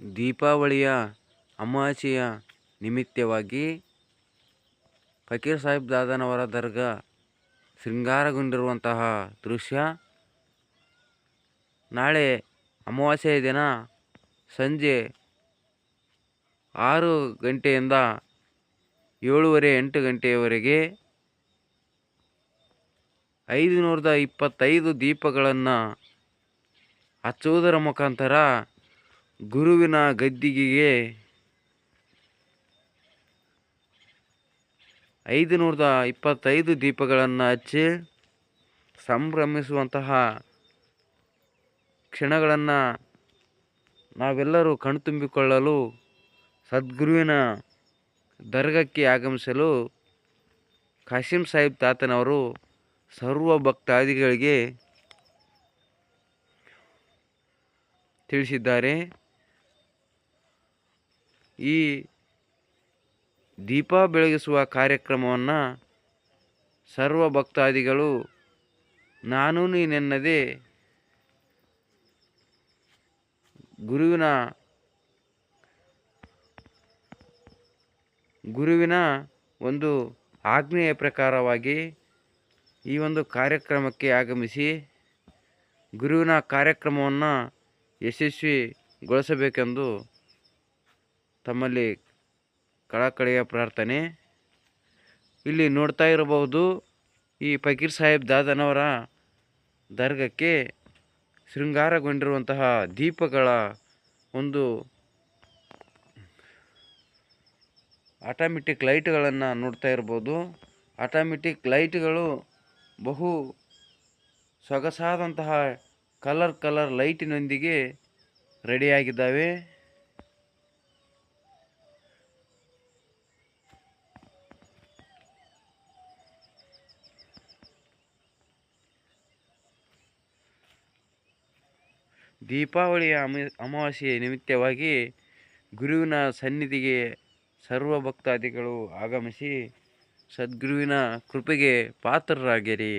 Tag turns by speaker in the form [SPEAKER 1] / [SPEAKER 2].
[SPEAKER 1] ದೀಪಾವಳಿಯ ಅಮಾವಾಸ್ಯೆಯ ನಿಮಿತ್ತವಾಗಿ ಫಕೀರ್ ಸಾಹೇಬ್ ದಾದನವರ ದರ್ಗಾ ಶೃಂಗಾರಗೊಂಡಿರುವಂತಹ ದೃಶ್ಯ. ನಾಳೆ ಅಮಾವಾಸ್ಯೆಯ ದಿನ ಸಂಜೆ 6 ಗಂಟೆಯಿಂದ 7:30-8 ಗಂಟೆಯವರೆಗೆ 525 ದೀಪಗಳನ್ನು ಹಚ್ಚುವುದರ ಮುಖಾಂತರ ಗುರುವಿನ ಗದ್ದಿಗೆಗೆ 525 ದೀಪಗಳನ್ನು ಹಚ್ಚಿ ಸಂಭ್ರಮಿಸುವಂತಹ ಕ್ಷಣಗಳನ್ನು ನಾವೆಲ್ಲರೂ ಕಣ್ತುಂಬಿಕೊಳ್ಳಲು ಸದ್ಗುರುವಿನ ದರ್ಗಕ್ಕೆ ಆಗಮಿಸಲು ಕಾಸಿಂ ಸಾಹೇಬ್ ತಾತನವರು ಸರ್ವ ಭಕ್ತಾದಿಗಳಿಗೆ ತಿಳಿಸಿದ್ದಾರೆ. ಈ ದೀಪ ಬೆಳಗಿಸುವ ಕಾರ್ಯಕ್ರಮವನ್ನು ಸರ್ವ ಭಕ್ತಾದಿಗಳು ನಾನು ನೀನೆನ್ನದೆ ಗುರುವಿನ ಒಂದು ಆಜ್ಞೆಯ ಪ್ರಕಾರವಾಗಿ ಈ ಒಂದು ಕಾರ್ಯಕ್ರಮಕ್ಕೆ ಆಗಮಿಸಿ ಗುರುವಿನ ಕಾರ್ಯಕ್ರಮವನ್ನು ಯಶಸ್ವಿಗೊಳಿಸಬೇಕೆಂದು ತಮ್ಮಲ್ಲಿ ಕಳಕಳಿಯ ಪ್ರಾರ್ಥನೆ. ಇಲ್ಲಿ ನೋಡ್ತಾ ಇರಬಹುದು, ಈ ಫಕೀರ್ ಸಾಹೇಬ್ ದಾದನವರ ದರ್ಗಕ್ಕೆ ಶೃಂಗಾರಗೊಂಡಿರುವಂತಹ ದೀಪಗಳ ಒಂದು ಆಟೋಮೆಟಿಕ್ ಲೈಟ್ಗಳನ್ನು ನೋಡ್ತಾ ಇರ್ಬೋದು. ಆಟೋಮೆಟಿಕ್ ಲೈಟ್ಗಳು ಬಹು ಸೊಗಸಾದಂತಹ ಕಲರ್ ಲೈಟಿನೊಂದಿಗೆ ರೆಡಿಯಾಗಿದ್ದಾವೆ. ದೀಪಾವಳಿಯ ಅಮಾವಾಸ್ಯೆ ನಿಮಿತ್ತವಾಗಿ ಗುರುವಿನ ಸನ್ನಿಧಿಗೆ ಸರ್ವ ಭಕ್ತಾದಿಗಳು ಆಗಮಿಸಿ ಸದ್ಗುರುವಿನ ಕೃಪೆಗೆ ಪಾತ್ರರಾಗಿರಿ.